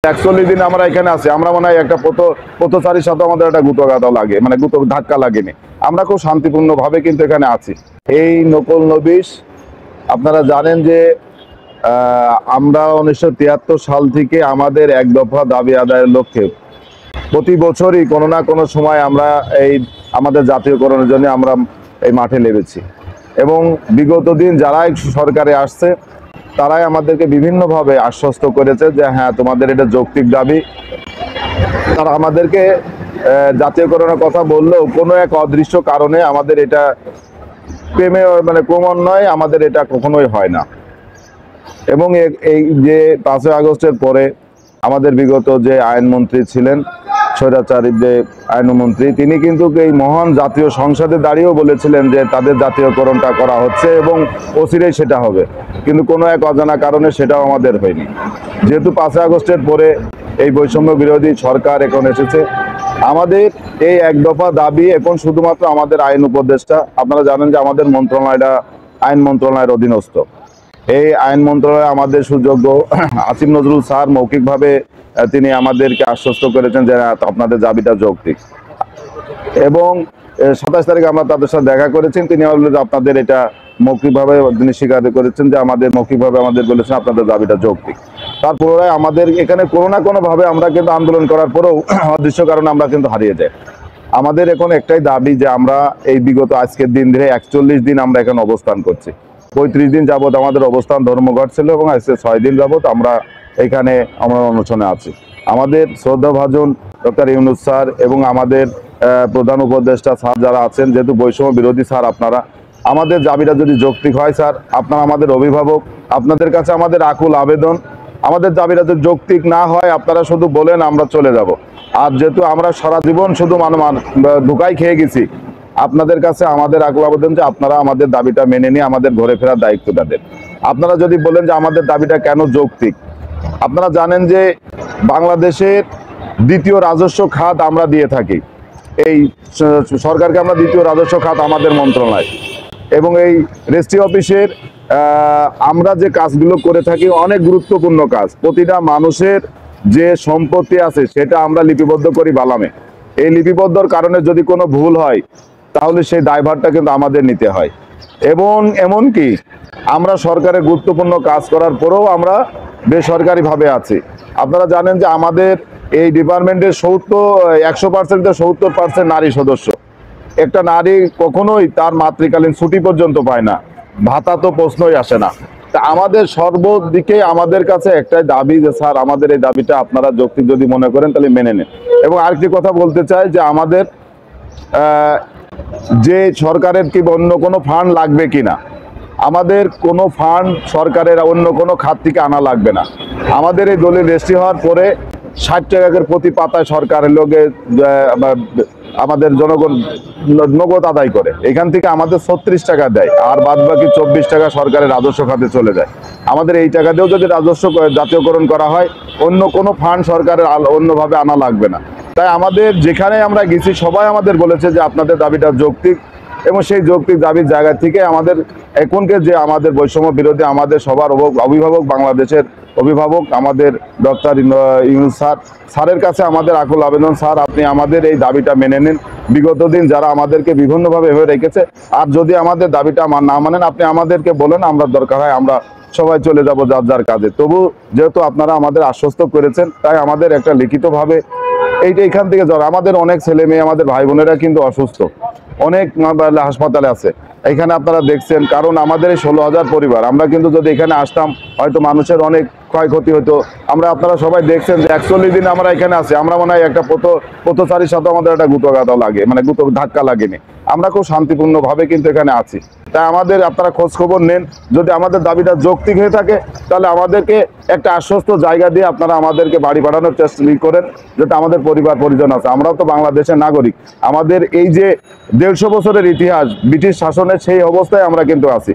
41 দিন আমরা এখানে আছি, আমরা মনে হয় একটা পথচারীর সাথে আমাদের একটা গুঁতো লাগে, মানে গুঁতো ধাক্কা লাগেনি। আমরা খুব শান্তিপূর্ণ ভাবে কিন্তু এখানে আছি। এই নকল নবিশ আপনারা জানেন যে আমরা 1973 সাল থেকে আমাদের এক দফা দাবি আদায়ের লক্ষ্যে প্রতি বছরই কোনো না কোনো সময় আমরা এই আমাদের জাতীয়করণের জন্য আমরা এই মাঠে নেমেছি। এবং বিগত দিন যারাই সরকারে আসছে তারাই আমাদেরকে বিভিন্নভাবে আশ্বস্ত করেছে যে হ্যাঁ, তোমাদের এটা যৌক্তিক দাবি। তারা আমাদেরকে জাতীয়করণের কথা বললেও কোনো এক অদৃশ্য কারণে আমাদের এটা প্রেমে মানে ক্রমান্বয়ে আমাদের এটা কখনোই হয় না। এবং এই যে 5ই আগস্টের পরে আমাদের বিগত যে আইনমন্ত্রী ছিলেন, স্বৈরাচারী যে আইনমন্ত্রী, তিনি কিন্তু এই মহান জাতীয় সংসদে দাঁড়িয়েও বলেছিলেন যে তাদের জাতীয়করণটা করা হচ্ছে এবং অচিরেই সেটা হবে। কিন্তু কোনো এক অজানা কারণে সেটাও আমাদের হয়নি। যেহেতু 5ই আগস্টের পরে এই বৈষম্য বিরোধী সরকার এখন এসেছে, আমাদের এই এক দফা দাবি এখন শুধুমাত্র আমাদের আইন উপদেষ্টা, আপনারা জানেন যে আমাদের মন্ত্রণালয়টা আইন মন্ত্রণালয়ের অধীনস্থ। এই আইন মন্ত্রণালয়ে আমাদের সুযোগ্য আসিফ নজরুল স্যার মৌখিকভাবে তিনি আমাদেরকে আশ্বস্ত করেছেন যে আপনাদের দাবিটা যৌক্তিক। এবং 27 তারিখে আমরা তাদের সাথে দেখা করেছেন, তিনি আপনাদের এটা মৌখিকভাবে তিনি স্বীকার করেছেন যে আমাদের মৌখিকভাবে আমাদের বলেছেন আপনাদের দাবিটা যৌক্তিক। তারপরে আমাদের এখানে কোনো না কোনোভাবে আমরা কিন্তু আন্দোলন করার পরেও অদৃশ্য কারণে আমরা কিন্তু হারিয়ে যাই। আমাদের এখন একটাই দাবি যে আমরা এই বিগত আজকের দিন ধরে 41 দিন আমরা এখানে অবস্থান করছি। 35 দিন যাবৎ আমাদের অবস্থান ধর্মঘট ছিল এবং আজকে 6 দিন যাবৎ আমরা এখানে আমরা অনশনে আছি। আমাদের শ্রদ্ধাভাজন ডক্টর ইউনূস স্যার এবং আমাদের প্রধান উপদেষ্টা স্যার যারা আছেন, যেহেতু বৈষম্য বিরোধী স্যার আপনারা, আমাদের দাবিটা যদি যৌক্তিক হয় স্যার, আপনারা আমাদের অভিভাবক, আপনাদের কাছে আমাদের আকুল আবেদন, আমাদের দাবিটা যদি যৌক্তিক না হয় আপনারা শুধু বলেন আমরা চলে যাব। আর যেহেতু আমরা সারা জীবন শুধু ধোঁকাই খেয়ে গেছি, আপনাদের কাছে আমাদের আকুল আবেদন যে আপনারা আমাদের দাবিটা মেনে নিয়ে আমাদের ঘরে ফেরার দায়িত্বটা দেন। আপনারা যদি বলেন যে আমাদের দাবিটা কেন যৌক্তিক, আপনারা জানেন যে বাংলাদেশের দ্বিতীয় রাজস্ব খাত আমরা দিয়ে থাকি, এই সরকারকে আমরা দ্বিতীয় রাজস্ব খাত আমাদের মন্ত্রণালয়, এবং এই রেজিস্ট্রি অফিসের আমরা যে কাজগুলো করে থাকি অনেক গুরুত্বপূর্ণ কাজ। প্রতিটা মানুষের যে সম্পত্তি আছে সেটা আমরা লিপিবদ্ধ করি বালামে। এই লিপিবদ্ধর কারণে যদি কোনো ভুল হয় তাহলে সেই দায়ভারটা কিন্তু আমাদের নিতে হয়। এবং এমনকি আমরা সরকারের গুরুত্বপূর্ণ কাজ করার পরেও আমরা বেসরকারিভাবে আছি। আপনারা জানেন যে আমাদের এই ডিপার্টমেন্টের 100%-এ 70% নারী সদস্য। একটা নারী কখনোই তার মাতৃকালীন ছুটি পর্যন্ত পায় না, ভাতা তো প্রশ্নই আসে না। তা আমাদের সর্বদিকে আমাদের কাছে একটাই দাবি যে স্যার আমাদের এই দাবিটা আপনারা যৌক্তিক যদি মনে করেন তাহলে মেনে নেন। এবং আরেকটি কথা বলতে চাই যে আমাদের যে সরকারের কি অন্য কোনো ফান্ড লাগবে কিনা, আমাদের কোনো ফান্ড সরকারের অন্য কোনো খাত থেকে আনা লাগবে না। আমাদের এই দলিল রেজিস্ট্রি হওয়ার পরে 60 টাকা প্রতি পাতায় সরকারের লোকে আমাদের জনগণ নগদ আদায় করে, এখান থেকে আমাদের 36 টাকা দেয়, আর বাদ বাকি 24 টাকা সরকারের রাজস্ব খাতে চলে যায়। আমাদের এই টাকা দিয়েও যদি রাজস্ব জাতীয়করণ করা হয় অন্য কোনো ফান্ড সরকারের অন্যভাবে আনা লাগবে না। তাই আমাদের যেখানে আমরা গেছি সবাই আমাদের বলেছে যে আপনাদের দাবিটা যৌক্তিক, এবং সেই যৌক্তিক দাবির জায়গা থেকে আমাদের এখনকে যে আমাদের বৈষম্য বিরোধী আমাদের সবার অভিভাবক, বাংলাদেশের অভিভাবক আমাদের ডক্টর ইউনূস স্যারের কাছে আমাদের আকুল আবেদন, স্যার আপনি আমাদের এই দাবিটা মেনে নিন। বিগত দিন যারা আমাদেরকে বিভিন্নভাবে ভেবে রেখেছে, আর যদি আমাদের দাবিটা না মানেন আপনি আমাদেরকে বলেন, আমরা দরকার হয় আমরা সবাই চলে যাব যার যার কাজে। তবু যেহেতু আপনারা আমাদের আশ্বস্ত করেছেন, তাই আমাদের একটা লিখিতভাবে এইখান থেকে আমাদের অনেক ছেলে মেয়ে, আমাদের ভাই বোনেরা কিন্তু অসুস্থ, অনেক হাসপাতালে আছে, এখানে আপনারা দেখছেন। কারণ আমাদের এই 16,000 পরিবার, আমরা কিন্তু যদি এখানে আসতাম হয়তো মানুষের অনেক ক্ষয়ক্ষতি হতো। আপনারা সবাই দেখছেন যে 41 দিন আমরা এখানে আছি, আমরা মনে হয় একটা পথচারীর সাথে আমাদের একটা গুঁতো লাগে, মানে গুঁতো ধাক্কা লাগেনি। আমরা খুব শান্তিপূর্ণভাবে কিন্তু এখানে আছি। তাই আমাদের আপনারা খোঁজ খবর নেন, যদি আমাদের দাবিটা যৌক্তিক হয়ে থাকে তাহলে আমাদেরকে একটা আশ্বস্ত জায়গা দিয়ে আপনারা আমাদেরকে বাড়ি পাঠানোর চেষ্টা করেন, যাতে আমাদের পরিবার পরিজন আছে। আমরাও তো বাংলাদেশের নাগরিক, আমাদের এই যে 150 বছরের ইতিহাস ব্রিটিশ শাসনের সেই অবস্থায় আমরা কিন্তু আছি।